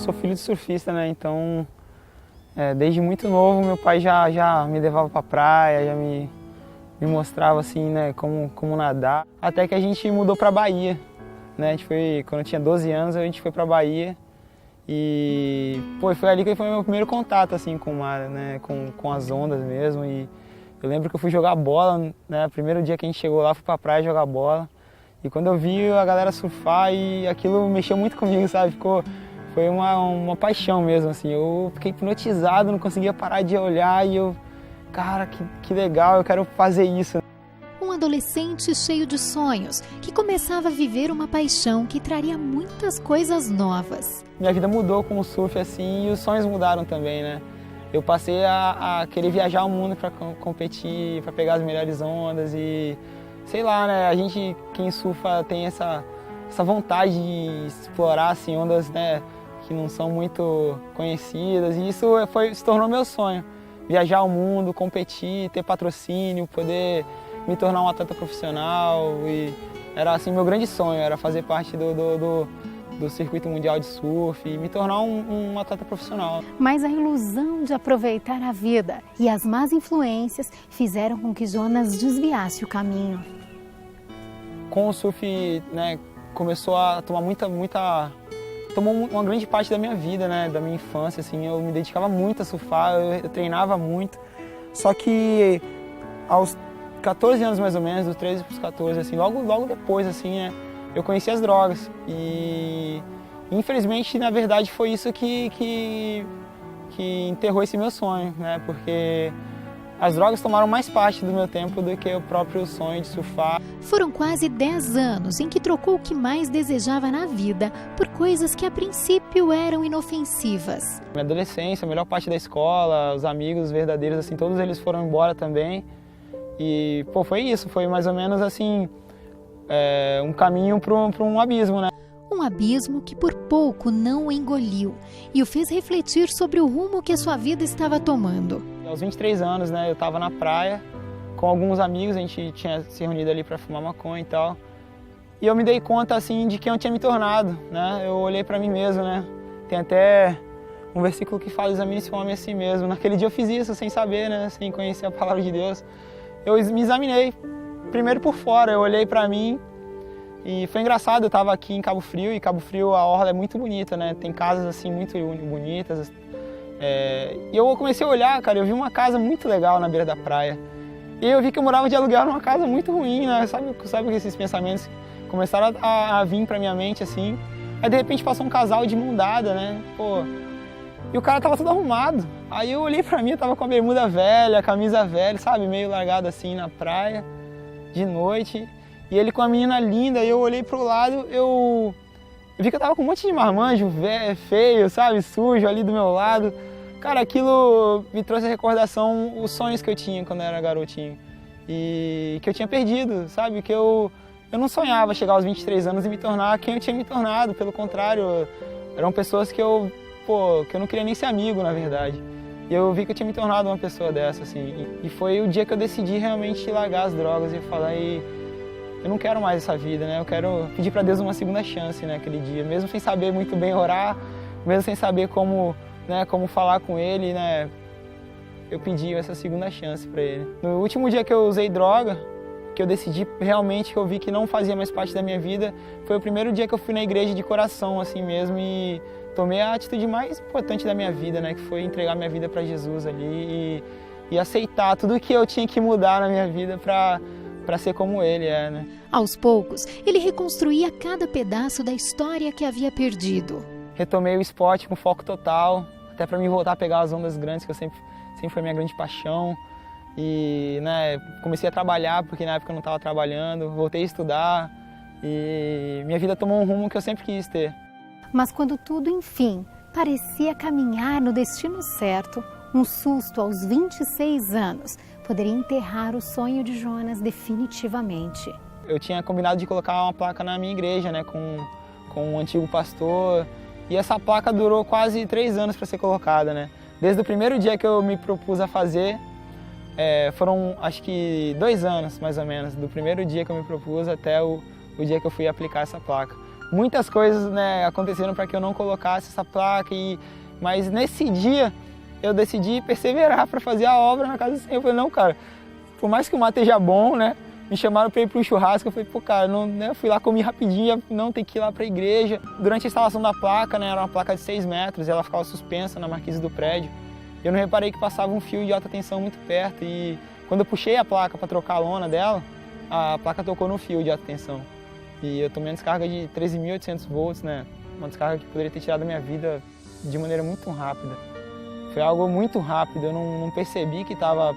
sou filho de surfista, né? Então, desde muito novo, meu pai já me levava pra praia, já me mostrava assim, né, como nadar. Até que a gente mudou pra Bahia, né? Quando eu tinha 12 anos, a gente foi pra Bahia. E foi ali que foi o meu primeiro contato assim, com o mar, né? Com as ondas mesmo. E eu lembro que eu fui jogar bola, né? Primeiro dia que a gente chegou lá, fui pra praia jogar bola. E quando eu vi a galera surfar, e aquilo mexeu muito comigo, sabe? Foi uma paixão mesmo, assim. Eu fiquei hipnotizado, não conseguia parar de olhar e cara, que legal, eu quero fazer isso. Um adolescente cheio de sonhos, que começava a viver uma paixão que traria muitas coisas novas. Minha vida mudou com o surf, assim, e os sonhos mudaram também, né? Eu passei a querer viajar o mundo para competir, para pegar as melhores ondas e... sei lá, né? Quem surfa tem essa vontade de explorar assim, ondas, né, que não são muito conhecidas. E isso se tornou meu sonho. Viajar o mundo, competir, ter patrocínio, poder me tornar um atleta profissional. E era assim, meu grande sonho, era fazer parte do circuito mundial de surf e me tornar um atleta profissional. Mas a ilusão de aproveitar a vida e as más influências fizeram com que Jonas desviasse o caminho. Com o surf, né, começou a tomar tomou uma grande parte da minha vida, né, da minha infância, assim, eu me dedicava muito a surfar, eu treinava muito, só que aos 14 anos mais ou menos, dos 13 para os 14, assim, logo depois, assim, né, eu conheci as drogas e infelizmente, na verdade, foi isso que enterrou esse meu sonho, né, porque as drogas tomaram mais parte do meu tempo do que o próprio sonho de surfar. Foram quase 10 anos em que trocou o que mais desejava na vida por coisas que a princípio eram inofensivas. Minha adolescência, a melhor parte da escola, os amigos verdadeiros, assim, todos eles foram embora também. E, foi isso, foi mais ou menos assim, um caminho para um abismo, né? Um abismo que por pouco não o engoliu e o fez refletir sobre o rumo que a sua vida estava tomando. Aos 23 anos, né, eu estava na praia com alguns amigos, a gente tinha se reunido ali para fumar maconha e tal. E eu me dei conta, assim, de quem eu tinha me tornado, né? Eu olhei para mim mesmo, né? Tem até um versículo que fala: examine seu homem a si mesmo. Naquele dia eu fiz isso sem saber, né? Sem conhecer a palavra de Deus. Eu me examinei, primeiro por fora, eu olhei para mim. E foi engraçado, eu estava aqui em Cabo Frio, e Cabo Frio a orla é muito bonita, né? Tem casas assim muito bonitas. E eu comecei a olhar, cara, eu vi uma casa muito legal na beira da praia. E eu vi que eu morava de aluguel numa casa muito ruim, né? Sabe que esses pensamentos começaram a vir pra minha mente, assim. Aí de repente passou um casal de mão dada, né? Pô, e o cara tava todo arrumado. Aí eu olhei pra mim, eu tava com a bermuda velha, a camisa velha, sabe? Meio largado assim na praia, de noite. E ele com a menina linda, e eu olhei pro lado, eu vi que eu tava com um monte de marmanjo feio, sabe, sujo ali do meu lado. Cara, aquilo me trouxe a recordação, os sonhos que eu tinha quando eu era garotinho. E que eu tinha perdido, sabe, que eu não sonhava chegar aos 23 anos e me tornar quem eu tinha me tornado. Pelo contrário, eram pessoas que eu não queria nem ser amigo, na verdade. E eu vi que eu tinha me tornado uma pessoa dessa, assim. E foi o dia que eu decidi realmente largar as drogas e falar: eu não quero mais essa vida, né? Eu quero pedir para Deus uma segunda chance, né, aquele dia. Mesmo sem saber muito bem orar, mesmo sem saber como falar com Ele, né? Eu pedi essa segunda chance para Ele. No último dia que eu usei droga, que eu decidi realmente, que eu vi que não fazia mais parte da minha vida, foi o primeiro dia que eu fui na igreja de coração, assim mesmo, e tomei a atitude mais importante da minha vida, né? Que foi entregar minha vida para Jesus ali e aceitar tudo que eu tinha que mudar na minha vida para ser como Ele é, né? Aos poucos, ele reconstruía cada pedaço da história que havia perdido. Retomei o esporte com foco total, até para me voltar a pegar as ondas grandes, que eu sempre foi minha grande paixão. E, né, comecei a trabalhar, porque na época eu não estava trabalhando, voltei a estudar e minha vida tomou um rumo que eu sempre quis ter. Mas quando tudo, enfim, parecia caminhar no destino certo, um susto aos 26 anos poderia enterrar o sonho de Jonas definitivamente. Eu tinha combinado de colocar uma placa na minha igreja, né, com um antigo pastor, e essa placa durou quase 3 anos para ser colocada, né. Desde o primeiro dia que eu me propus a fazer, foram acho que 2 anos mais ou menos, do primeiro dia que eu me propus até o dia que eu fui aplicar essa placa. muitas coisas, né, aconteceram para que eu não colocasse essa placa, mas nesse dia eu decidi perseverar para fazer a obra na casa do Senhor. Eu falei, não, cara, por mais que o mato esteja bom, né, me chamaram para ir para um churrasco, eu falei, pô, cara, não, né, eu fui lá, comi rapidinho, não tem que ir lá para a igreja. Durante a instalação da placa, né, era uma placa de 6 metros, ela ficava suspensa na marquise do prédio. Eu não reparei que passava um fio de alta tensão muito perto e quando eu puxei a placa para trocar a lona dela, a placa tocou no fio de alta tensão. E eu tomei uma descarga de 13.800 volts, né? Uma descarga que poderia ter tirado a minha vida de maneira muito rápida. Foi algo muito rápido, eu não percebi que estava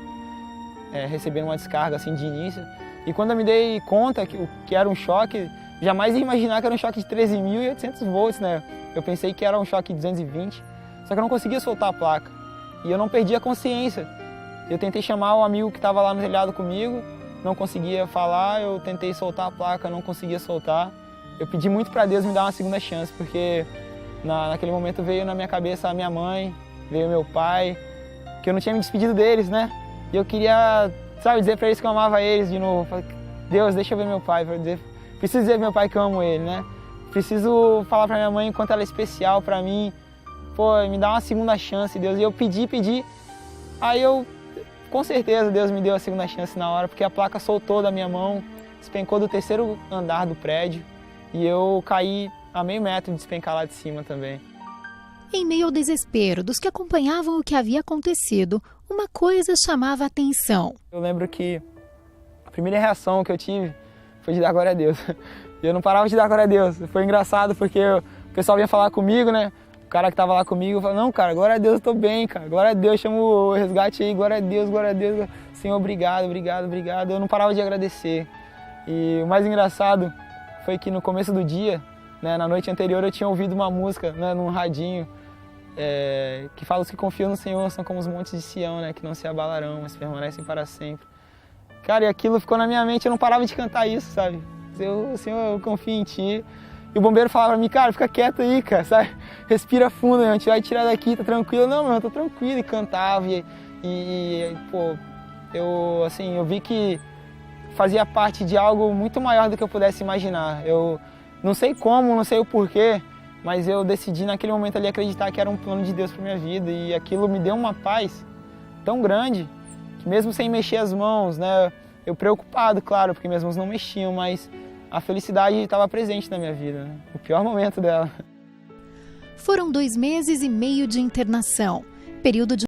recebendo uma descarga assim de início. E quando eu me dei conta que era um choque, jamais ia imaginar que era um choque de 13.800 volts, né? Eu pensei que era um choque de 220, só que eu não conseguia soltar a placa. E eu não perdi a consciência. Eu tentei chamar o amigo que estava lá no telhado comigo, não conseguia falar, eu tentei soltar a placa, não conseguia soltar. Eu pedi muito para Deus me dar uma segunda chance, porque naquele momento veio na minha cabeça a minha mãe, veio meu pai, que eu não tinha me despedido deles, né? E eu queria, sabe, dizer para eles que eu amava eles de novo. Falei, Deus, deixa eu ver meu pai, preciso dizer pro meu pai que eu amo ele, né? Preciso falar para minha mãe o quanto ela é especial para mim. Pô, me dá uma segunda chance, Deus. E eu pedi. Aí com certeza Deus me deu a segunda chance na hora, porque a placa soltou da minha mão, despencou do 3º andar do prédio e eu caí a meio metro de despencar lá de cima também. Em meio ao desespero dos que acompanhavam o que havia acontecido, uma coisa chamava a atenção. Eu lembro que a primeira reação que eu tive foi de dar glória a Deus. Eu não parava de dar glória a Deus. Foi engraçado porque o pessoal vinha falar comigo, né? O cara que tava lá comigo falou, não, cara, glória a Deus, eu tô bem, cara. Glória a Deus, chama o resgate aí, glória a Deus, glória a Deus. Senhor, obrigado. Eu não parava de agradecer. E o mais engraçado foi que no começo do dia, né, na noite anterior, eu tinha ouvido uma música, né, num radinho, que fala: os que confiam no Senhor são como os montes de Sião, né, que não se abalarão, mas permanecem para sempre. Cara, e aquilo ficou na minha mente, eu não parava de cantar isso, sabe? Senhor, eu confio em Ti. E o bombeiro falava pra mim, cara, fica quieto aí, cara, sabe? Respira fundo, a gente vai tirar daqui, tá tranquilo? Não, eu tô tranquilo, e cantava, pô, eu vi que fazia parte de algo muito maior do que eu pudesse imaginar. Eu não sei como, não sei o porquê, mas eu decidi naquele momento ali acreditar que era um plano de Deus pra minha vida, e aquilo me deu uma paz tão grande, que mesmo sem mexer as mãos, né, eu preocupado, claro, porque minhas mãos não mexiam, mas a felicidade estava presente na minha vida, né? O pior momento dela. Foram 2 meses e meio de internação, período de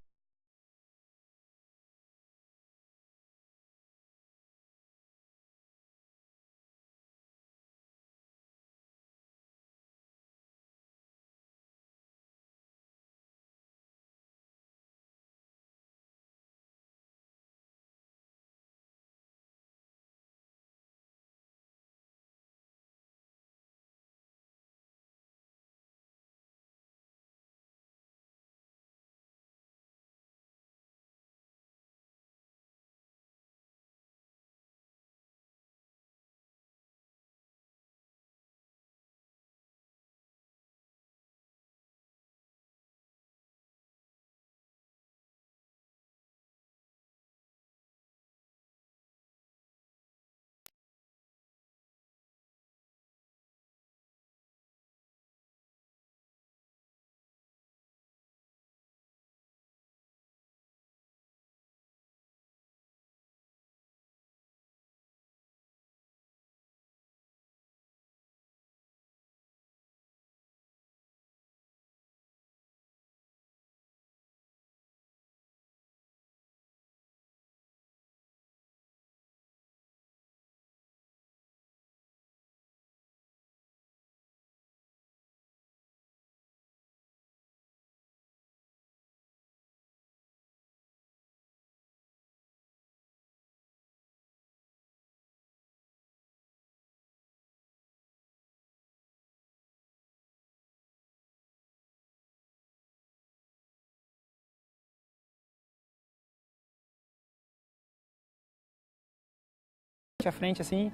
à frente, assim,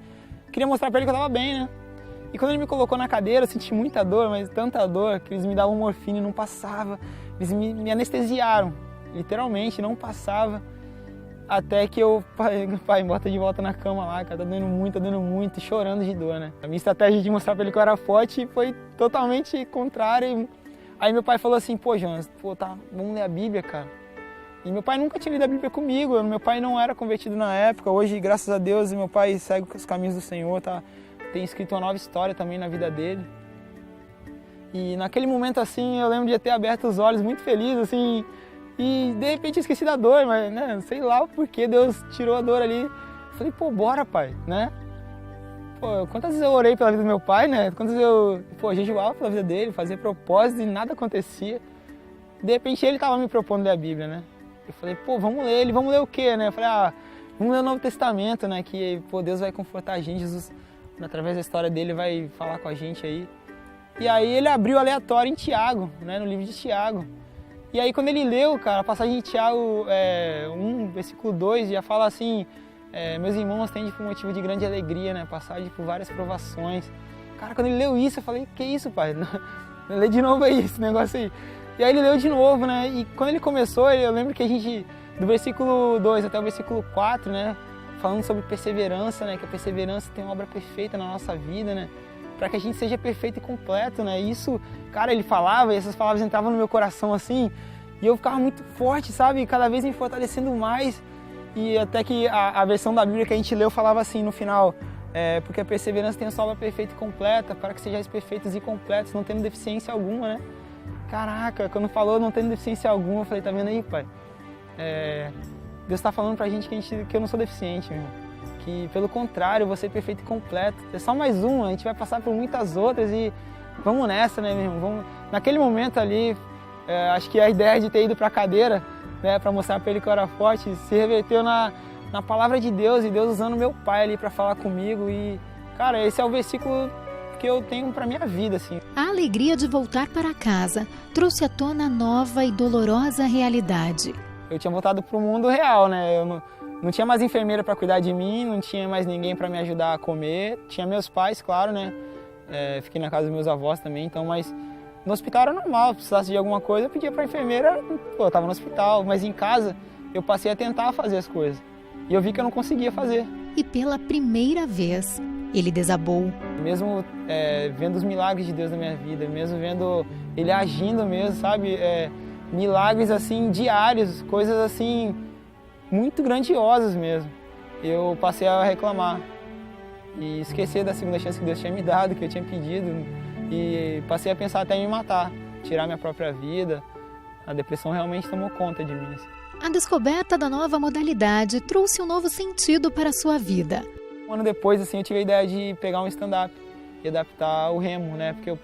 queria mostrar pra ele que eu tava bem, né? E quando ele me colocou na cadeira, eu senti muita dor, mas tanta dor, que eles me davam morfina e não passava. Eles me anestesiaram, literalmente, não passava. Até que pai, bota de volta na cama lá, cara, tá doendo muito, chorando de dor, né? A minha estratégia de mostrar pra ele que eu era forte foi totalmente contrária. Aí meu pai falou assim, pô, Jonas, vamos ler a Bíblia, cara. E meu pai nunca tinha lido a Bíblia comigo, meu pai não era convertido na época. Hoje, graças a Deus, meu pai segue os caminhos do Senhor, tem escrito uma nova história também na vida dele. E naquele momento, assim, eu lembro de ter aberto os olhos muito feliz, assim, e de repente esqueci da dor, mas, né, sei lá por que Deus tirou a dor ali. Falei, pô, bora, pai, né? Pô, quantas vezes eu orei pela vida do meu pai, né? Quantas vezes eu, jejuava pela vida dele, fazia propósito e nada acontecia. De repente ele estava me propondo ler a Bíblia, né? Eu falei, pô, vamos ler ele, vamos ler o quê, né? Eu falei, vamos ler o Novo Testamento, né? Que, pô, Deus vai confortar a gente, Jesus, através da história dele, vai falar com a gente aí. E aí ele abriu aleatório em Tiago, né? No livro de Tiago. E aí quando ele leu, cara, a passagem de Tiago 1, versículo 2, já fala assim, meus irmãos têm por motivo de grande alegria, né? Passagem por várias provações. Cara, quando ele leu isso, eu falei, que isso, pai? Lê de novo aí, esse negócio aí. E aí ele leu de novo, né? E quando ele começou, eu lembro que a gente, do versículo 2 até o versículo 4, né? Falando sobre perseverança, né? Que a perseverança tem uma obra perfeita na nossa vida, né? Para que a gente seja perfeito e completo, né? Isso, cara, ele falava e essas palavras entravam no meu coração assim, e eu ficava muito forte, sabe? Cada vez me fortalecendo mais. E até que a versão da Bíblia que a gente leu falava assim no final, porque a perseverança tem a sua obra perfeita e completa, para que sejais perfeitos e completos, não tendo deficiência alguma, né? Caraca, quando falou não tendo deficiência alguma, eu falei, tá vendo aí, pai? Deus está falando pra gente que eu não sou deficiente, meu. Que pelo contrário, eu vou ser perfeito e completo. É só mais uma, a gente vai passar por muitas outras e vamos nessa, né, meu irmão? Naquele momento ali, acho que a ideia de ter ido pra cadeira, né, para mostrar para ele que eu era forte, se reverteu na palavra de Deus, e Deus usando meu pai ali para falar comigo. E, cara, esse é o versículo que eu tenho para minha vida, assim. A alegria de voltar para casa trouxe à tona a nova e dolorosa realidade. Eu tinha voltado pro mundo real, né? Eu não tinha mais enfermeira para cuidar de mim, não tinha mais ninguém para me ajudar a comer. Tinha meus pais, claro, né? Fiquei na casa dos meus avós também, então, mas no hospital era normal, se precisasse de alguma coisa, eu pedia para a enfermeira, pô, eu estava no hospital, mas em casa eu passei a tentar fazer as coisas. E eu vi que eu não conseguia fazer. E pela primeira vez, ele desabou. Mesmo vendo os milagres de Deus na minha vida, mesmo vendo ele agindo mesmo, sabe? Milagres assim diários, coisas assim muito grandiosas mesmo. Eu passei a reclamar e esquecer da segunda chance que Deus tinha me dado, que eu tinha pedido, e passei a pensar até em me matar, tirar minha própria vida. A depressão realmente tomou conta de mim. A descoberta da nova modalidade trouxe um novo sentido para a sua vida. Um ano depois, assim, eu tive a ideia de pegar um stand-up e adaptar o remo, né? Porque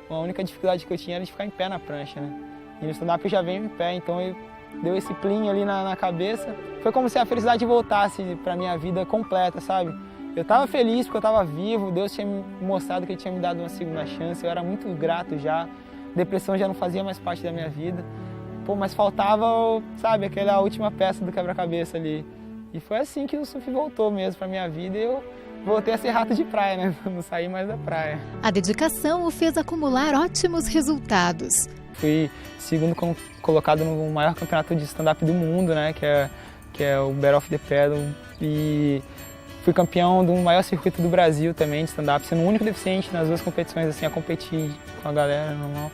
a única dificuldade que eu tinha era de ficar em pé na prancha, né? E no stand-up eu já venho em pé, então deu esse plim ali na cabeça. Foi como se a felicidade voltasse para minha vida completa, sabe? Eu estava feliz porque eu estava vivo, Deus tinha me mostrado que Ele tinha me dado uma segunda chance, eu era muito grato já. Depressão já não fazia mais parte da minha vida. Pô, mas faltava, sabe, aquela última peça do quebra-cabeça ali. E foi assim que o surf voltou mesmo para minha vida e eu voltei a ser rato de praia, né? Não saí mais da praia. A dedicação o fez acumular ótimos resultados. Fui segundo colocado no maior campeonato de stand-up do mundo, né? Que é o Battle of the Paddle. E fui campeão do maior circuito do Brasil também de stand-up, sendo o único deficiente nas duas competições, assim, a competir com a galera normal.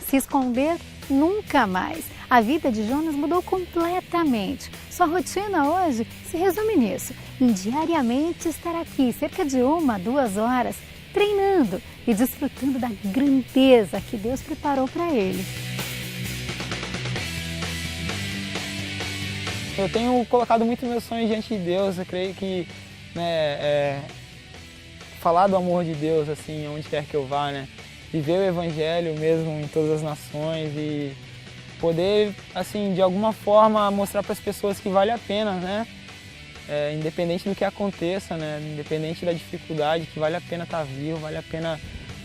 Se esconder, nunca mais. A vida de Jonas mudou completamente. Sua rotina hoje se resume nisso, em diariamente estar aqui, cerca de 1 a 2 horas, treinando e desfrutando da grandeza que Deus preparou para ele. Eu tenho colocado muito meus sonhos diante de Deus. Eu creio que falar do amor de Deus, assim, onde quer que eu vá, né? Viver o Evangelho mesmo em todas as nações e poder, assim, de alguma forma mostrar para as pessoas que vale a pena, né? Independente do que aconteça, né? Independente da dificuldade, que vale a pena estar vivo, vale a pena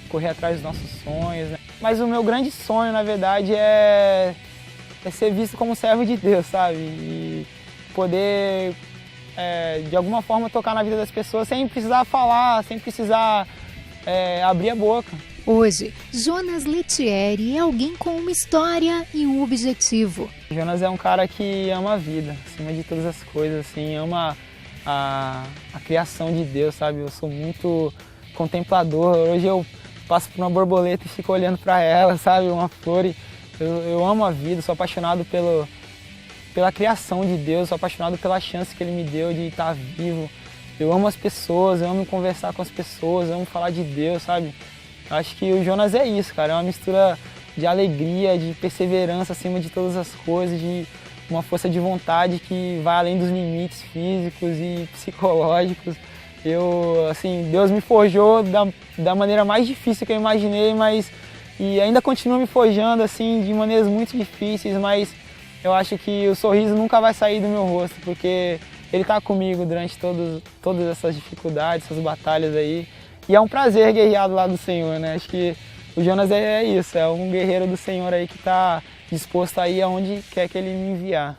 correr atrás dos nossos sonhos, né? Mas o meu grande sonho, na verdade, é ser visto como servo de Deus, sabe? E poder, de alguma forma, tocar na vida das pessoas sem precisar falar, sem precisar abrir a boca. Hoje, Jonas Lettieri é alguém com uma história e um objetivo. Jonas é um cara que ama a vida, acima de todas as coisas, assim, ama a criação de Deus, sabe? Eu sou muito contemplador. Hoje eu passo por uma borboleta e fico olhando para ela, sabe? Uma flor. Eu amo a vida, sou apaixonado pela criação de Deus, sou apaixonado pela chance que Ele me deu de estar vivo. Eu amo as pessoas, eu amo conversar com as pessoas, eu amo falar de Deus, sabe? Acho que o Jonas é isso, cara, é uma mistura de alegria, de perseverança acima de todas as coisas, de uma força de vontade que vai além dos limites físicos e psicológicos. Deus me forjou da maneira mais difícil que eu imaginei, e ainda continua me forjando assim, de maneiras muito difíceis, mas eu acho que o sorriso nunca vai sair do meu rosto, porque Ele está comigo durante todas essas dificuldades, essas batalhas aí. E é um prazer guerrear do lado do Senhor, né? Acho que o Jonas é isso, é um guerreiro do Senhor aí que está disposto a ir aonde quer que Ele me enviar.